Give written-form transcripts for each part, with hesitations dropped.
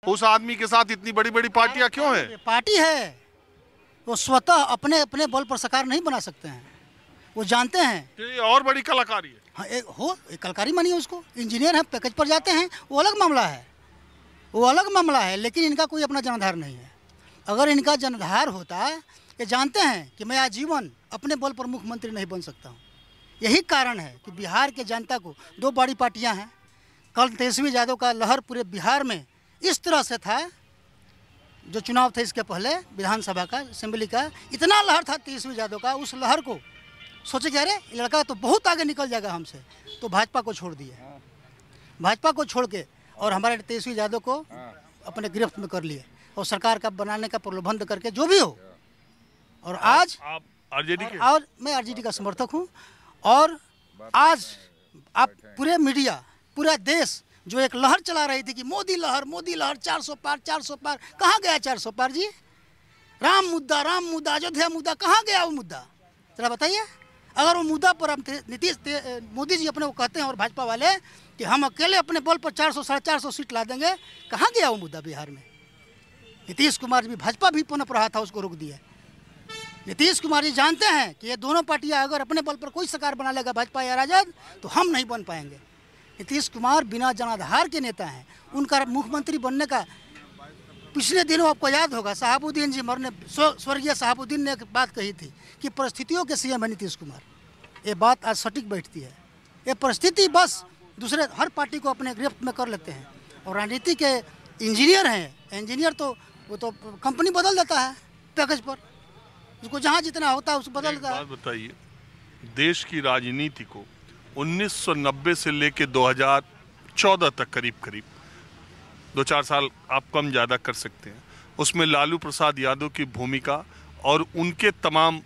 उस आदमी के साथ इतनी बड़ी बड़ी पार्टियां क्यों है? पार्टी है, वो स्वतः अपने अपने बल पर सरकार नहीं बना सकते हैं, वो जानते हैं। तो ये और बड़ी कलाकारी है। हाँ, एक कलाकारी मानिए उसको। इंजीनियर हैं, पैकेज पर जाते हैं, वो अलग मामला है, वो अलग मामला है। लेकिन इनका कोई अपना जनाधार नहीं है। अगर इनका जनाधार होता, ये जानते हैं कि मैं आजीवन अपने बल पर मुख्यमंत्री नहीं बन सकता हूँ। यही कारण है कि बिहार के जनता को दो बड़ी पार्टियां हैं। कल तेजस्वी यादव का लहर पूरे बिहार में इस तरह से था, जो चुनाव थे इसके पहले विधानसभा का, असेंबली का, इतना लहर था तेजस्वी यादव का। उस लहर को सोचे कि अरे लड़का तो बहुत आगे निकल जाएगा हमसे, तो भाजपा को छोड़ दिए। भाजपा को छोड़ के और हमारे तेजस्वी यादव को अपने गिरफ्त में कर लिए और सरकार का बनाने का प्रलोभन करके जो भी हो। और आज आप आरजेडी के? और मैं आरजेडी का समर्थक हूँ। और आज आप पूरे मीडिया, पूरा देश जो एक लहर चला रही थी कि मोदी लहर 400 पार 400 पार, कहाँ गया 400 पार जी? राम मुद्दा अयोध्या मुद्दा, कहाँ गया वो मुद्दा? जरा बताइए। अगर वो मुद्दा पर हम मोदी जी अपने को कहते हैं और भाजपा वाले कि हम अकेले अपने बल पर 400 450 सीट ला देंगे, कहाँ गया वो मुद्दा बिहार में? नीतीश कुमार जी, भाजपा भी पनप रहा था, उसको रोक दिया। नीतीश कुमार जी जानते हैं कि ये दोनों पार्टियां अगर अपने बल पर कोई सरकार बना लेगा, भाजपा या राजद, तो हम नहीं बन पाएंगे। नीतीश कुमार बिना जनाधार के नेता हैं। उनका मुख्यमंत्री बनने का पिछले दिनों आपको याद होगा, शहाबुद्दीन जी मरने, स्वर्गीय शहाबुद्दीन ने एक बात कही थी कि परिस्थितियों के सीएम है नीतीश कुमार। ये बात आज सटीक बैठती है। ये परिस्थिति बस दूसरे हर पार्टी को अपने गिरफ्त में कर लेते हैं। और राजनीति के इंजीनियर हैं, इंजीनियर तो वो तो कंपनी बदल देता है पैकेज पर, उसको जहाँ जितना होता है उसको बदल देता है। बताइए, देश की राजनीति को 1990 से लेके 2014 तक करीब 2-4 साल आप कम ज़्यादा कर सकते हैं, उसमें लालू प्रसाद यादव की भूमिका और उनके तमाम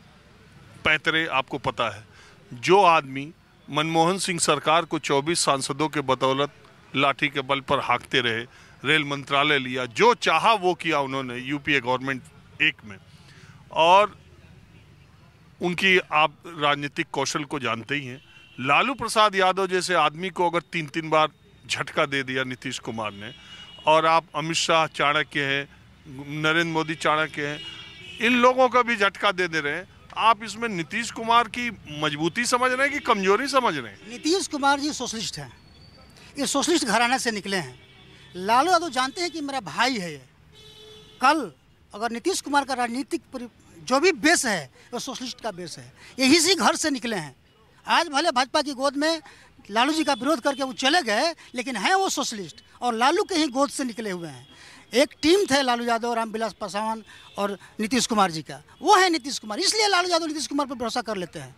पैतरे आपको पता है। जो आदमी मनमोहन सिंह सरकार को 24 सांसदों के बदौलत लाठी के बल पर हाँकते रहे, रेल मंत्रालय लिया, जो चाहा वो किया उन्होंने यूपीए गवर्नमेंट एक में। और उनकी आप राजनीतिक कौशल को जानते ही हैं। लालू प्रसाद यादव जैसे आदमी को अगर 3 बार झटका दे दिया नीतीश कुमार ने, और आप अमित शाह चाणक्य हैं, नरेंद्र मोदी चाणक्य हैं, इन लोगों का भी झटका दे रहे हैं, आप इसमें नीतीश कुमार की मजबूती समझ रहे हैं कि कमजोरी समझ रहे हैं? नीतीश कुमार जी सोशलिस्ट हैं, ये सोशलिस्ट घराने से निकले हैं। लालू यादव जानते हैं कि मेरा भाई है ये। कल अगर नीतीश कुमार का राजनीतिक जो भी बेस है वो सोशलिस्ट का बेस है, यही से घर से निकले हैं। आज भले भाजपा की गोद में लालू जी का विरोध करके वो चले गए, लेकिन हैं वो सोशलिस्ट और लालू के ही गोद से निकले हुए हैं। एक टीम थे लालू यादव, रामविलास पासवान और नीतीश कुमार जी का, वो है नीतीश कुमार। इसलिए लालू यादव नीतीश कुमार पर भरोसा कर लेते हैं।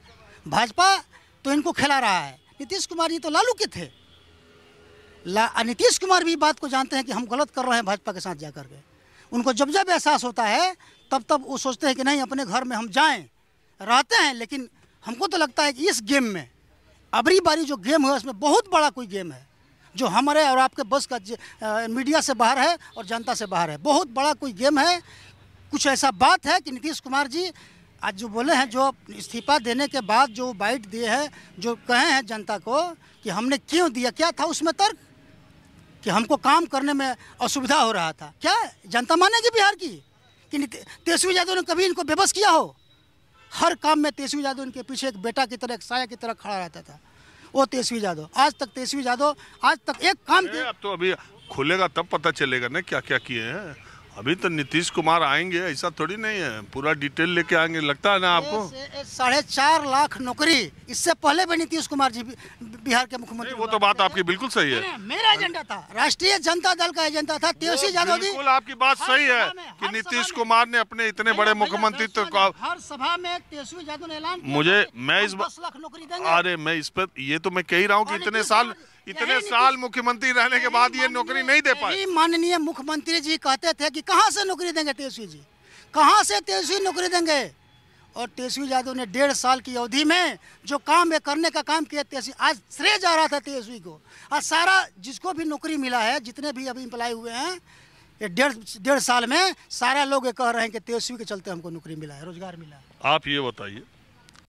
भाजपा तो इनको खिला रहा है, नीतीश कुमार जी तो लालू के थे। नीतीश कुमार भी बात को जानते हैं कि हम गलत कर रहे हैं भाजपा के साथ जाकर के। उनको जब जब एहसास होता है तब वो सोचते हैं कि नहीं, अपने घर में हम जाएं, रहते हैं। लेकिन हमको तो लगता है कि इस गेम में अबरी बारी जो गेम है उसमें बहुत बड़ा कोई गेम है जो हमारे और आपके बस का मीडिया से बाहर है और जनता से बाहर है। बहुत बड़ा कोई गेम है। कुछ ऐसा बात है कि नीतीश कुमार जी आज जो बोले हैं, जो इस्तीफा देने के बाद जो बाइट दिए हैं, जो कहे हैं जनता को कि हमने क्यों दिया, क्या था उसमें तर्क कि हमको काम करने में असुविधा हो रहा था। क्या जनता मानेगी बिहार की कि तेजस्वी यादव ने कभी इनको बेबस किया हो? हर काम में तेजस्वी यादव इनके पीछे एक बेटा की तरह, एक साया की तरह खड़ा रहता था। वो तेजस्वी यादव आज तक एक काम किया। अब तो अभी खुलेगा तब पता चलेगा ना क्या क्या किए हैं। अभी तो नीतीश कुमार आएंगे ऐसा थोड़ी नहीं है, पूरा डिटेल लेके आएंगे, लगता है ना आपको? 4.5 लाख नौकरी इससे पहले भी नीतीश कुमार जी बिहार के मुख्यमंत्री। वो तो बात आपकी बिल्कुल सही है। मेरा एजेंडा था, राष्ट्रीय जनता दल का एजेंडा था। तेजस्वी यादव जी, बिल्कुल आपकी बात सही है कि नीतीश कुमार ने अपने इतने बड़े मुख्यमंत्री को, हर सभा में तेजस्वी यादव ने ऐलान किया, मैं इस 10 लाख नौकरी देंगे। अरे मैं इस पर ये तो मैं कह ही रहा हूँ कि इतने साल मुख्यमंत्री रहने के बाद ये नौकरी नहीं दे पाए। माननीय मुख्यमंत्री जी कहते थे कि कहां से नौकरी देंगे तेजस्वी जी, कहां से तेजस्वी नौकरी देंगे? और तेजस्वी यादव ने 1.5 साल की अवधि में जो काम करने का काम किया, तेजस्वी आज श्रेय जा रहा था तेजस्वी को। आज सारा जिसको भी नौकरी मिला है, जितने भी अभी एम्प्लॉय हुए हैं, ये 1.5 साल में सारा लोग ये कह रहे हैं कि तेजस्वी के चलते हमको नौकरी मिला है, रोजगार मिला है। आप ये बताइए,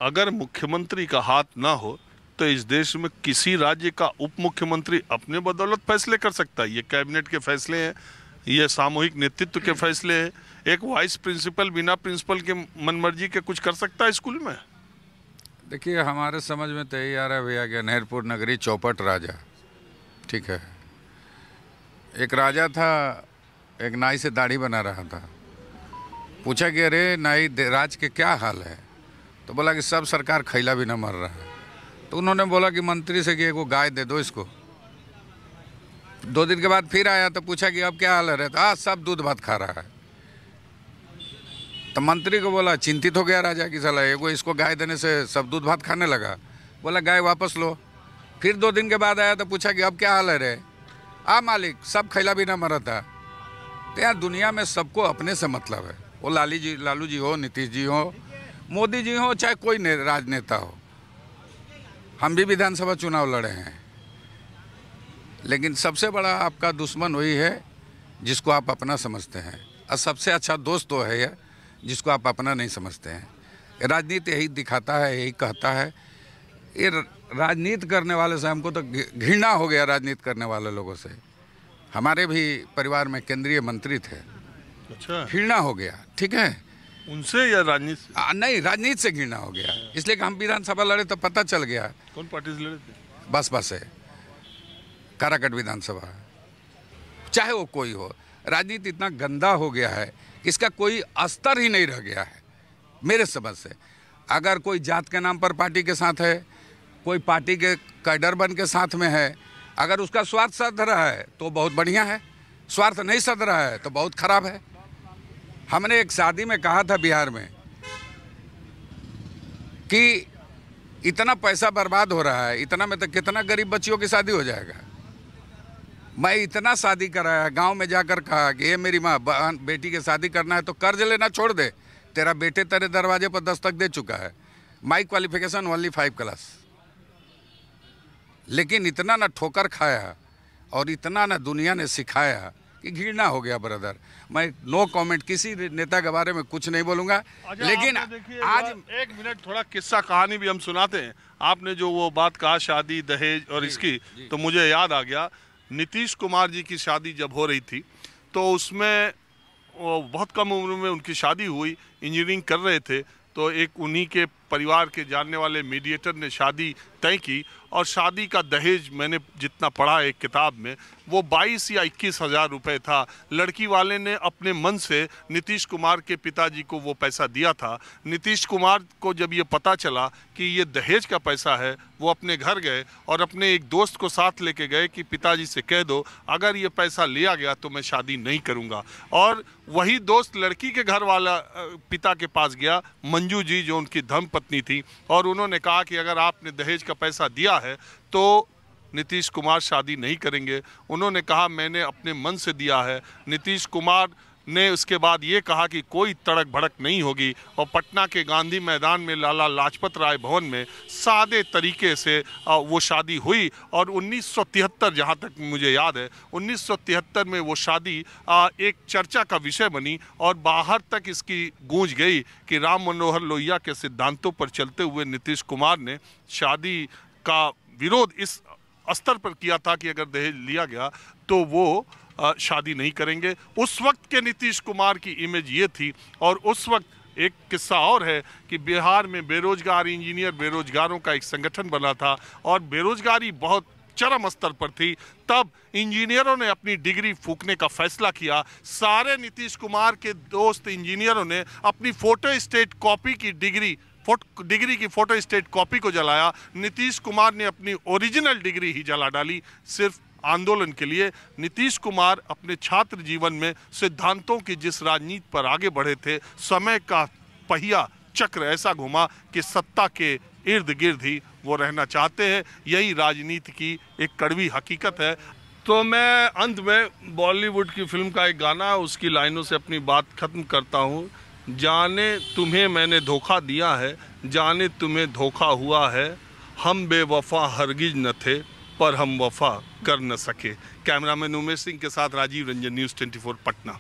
अगर मुख्यमंत्री का हाथ ना हो तो इस देश में किसी राज्य का उप मुख्यमंत्री अपने बदौलत फैसले कर सकता है? ये कैबिनेट के फैसले हैं, ये सामूहिक नेतृत्व के फैसले हैं। एक वाइस प्रिंसिपल बिना प्रिंसिपल के मनमर्जी के कुछ कर सकता है स्कूल में? देखिए, हमारे समझ में तो यही आ रहा है भैया कि गनहरपुर नगरी चौपट राजा, ठीक है। एक राजा था, एक नाई से दाढ़ी बना रहा था। पूछा कि अरे नाई राज के क्या हाल है? तो बोला कि सब सरकार खैला भी ना मर रहा है। तो उन्होंने बोला कि मंत्री से कि एक वो गाय दे दो इसको। 2 दिन के बाद फिर आया तो पूछा कि अब क्या हाल है? तो हाँ, सब दूध भात खा रहा है। तो मंत्री को बोला, चिंतित हो गया राजा की साला एगो इसको गाय देने से सब दूध भात खाने लगा। बोला गाय वापस लो। फिर 2 दिन के बाद आया तो पूछा कि अब क्या हाल है रे? मालिक, सब खैला भी ना मरा था। तो यार, दुनिया में सबको अपने से मतलब है। वो लालू जी हो, नीतीश जी हो, मोदी जी हो, चाहे कोई राजनेता हो। हम भी विधानसभा चुनाव लड़े हैं, लेकिन सबसे बड़ा आपका दुश्मन वही है जिसको आप अपना समझते हैं, और सबसे अच्छा दोस्त तो है यह जिसको आप अपना नहीं समझते हैं। राजनीति यही दिखाता है, यही कहता है। ये राजनीति करने वाले से हमको तो घृणा हो गया, राजनीति करने वाले लोगों से। हमारे भी परिवार में केंद्रीय मंत्री थे। अच्छा, घृणा हो गया, ठीक है। उनसे या राजनीति से? नहीं, राजनीति से घृणा हो गया, इसलिए कि हम विधानसभा लड़े तो पता चल गया। कौन पार्टी से लड़े थे? बसपा से, काराकट विधानसभा, चाहे वो कोई हो। राजनीति इतना गंदा हो गया है, इसका कोई स्तर ही नहीं रह गया है मेरे समझ से। अगर कोई जात के नाम पर पार्टी के साथ है, कोई पार्टी के कैडर बन के साथ में है, अगर उसका स्वार्थ सध रहा है तो बहुत बढ़िया है, स्वार्थ नहीं सध रहा है तो बहुत खराब है। हमने एक शादी में कहा था बिहार में कि इतना पैसा बर्बाद हो रहा है, इतना में तो कितना गरीब बच्चियों की शादी हो जाएगा। मैं इतना शादी कराया, गांव में जाकर कहा कि ये मेरी माँ बेटी की शादी करना है तो कर्ज लेना छोड़ दे, तेरा बेटे तेरे दरवाजे पर दस्तक दे चुका है, माई क्वालिफिकेशन ओनली 5 क्लास। लेकिन इतना ना ठोकर खाया और इतना ना दुनिया ने सिखाया कि घृणा हो गया ब्रदर। मैं नो कमेंट, किसी नेता के बारे में कुछ नहीं बोलूंगा। लेकिन आज 1 मिनट थोड़ा किस्सा कहानी भी हम सुनाते हैं। आपने जो वो बात कहा शादी दहेज और इसकी, तो मुझे याद आ गया नीतीश कुमार जी की शादी जब हो रही थी तो उसमें वो बहुत कम उम्र में उनकी शादी हुई, इंजीनियरिंग कर रहे थे। तो एक उन्हीं के परिवार के जानने वाले मीडिएटर ने शादी तय की और शादी का दहेज मैंने जितना पढ़ा एक किताब में वो 22 या 21 हज़ार रुपये था। लड़की वाले ने अपने मन से नीतीश कुमार के पिताजी को वो पैसा दिया था। नीतीश कुमार को जब ये पता चला कि ये दहेज का पैसा है, वो अपने घर गए और अपने एक दोस्त को साथ लेके गए कि पिताजी से कह दो अगर ये पैसा लिया गया तो मैं शादी नहीं करूँगा। और वही दोस्त लड़की के घर वाला पिता के पास गया, मंजू जी जो उनकी धर्मपत्नी थी, और उन्होंने कहा कि अगर आपने दहेज का पैसा दिया है तो नीतीश कुमार शादी नहीं करेंगे। उन्होंने कहा मैंने अपने मन से दिया है। नीतीश कुमार ने उसके बाद ये कहा कि कोई तड़क भड़क नहीं होगी और पटना के गांधी मैदान में लाला लाजपत राय भवन में सादे तरीके से वो शादी हुई। और 1973 जहाँ तक मुझे याद है 1973 में वो शादी एक चर्चा का विषय बनी और बाहर तक इसकी गूंज गई कि राम मनोहर लोहिया के सिद्धांतों पर चलते हुए नीतीश कुमार ने शादी का विरोध इस स्तर पर किया था कि अगर दहेज लिया गया तो वो शादी नहीं करेंगे। उस वक्त के नीतीश कुमार की इमेज ये थी। और उस वक्त एक किस्सा और है कि बिहार में बेरोजगार इंजीनियर बेरोजगारों का एक संगठन बना था और बेरोजगारी बहुत चरम स्तर पर थी। तब इंजीनियरों ने अपनी डिग्री फूंकने का फैसला किया। सारे नीतीश कुमार के दोस्त इंजीनियरों ने अपनी फोटो स्टेट कॉपी की डिग्री की फोटो स्टेट कॉपी को जलाया। नीतीश कुमार ने अपनी ओरिजिनल डिग्री ही जला डाली सिर्फ आंदोलन के लिए। नीतीश कुमार अपने छात्र जीवन में सिद्धांतों की जिस राजनीति पर आगे बढ़े थे, समय का पहिया चक्र ऐसा घुमा कि सत्ता के इर्द गिर्द ही वो रहना चाहते हैं। यही राजनीति की एक कड़वी हकीकत है। तो मैं अंत में बॉलीवुड की फिल्म का एक गाना उसकी लाइनों से अपनी बात खत्म करता हूँ। जाने तुम्हें मैंने धोखा दिया है, जाने तुम्हें धोखा हुआ है, हम बेवफा हरगिज न थे पर हम वफा कर न सके। कैमरामैन उमेश सिंह के साथ राजीव रंजन, न्यूज़ 24 पटना।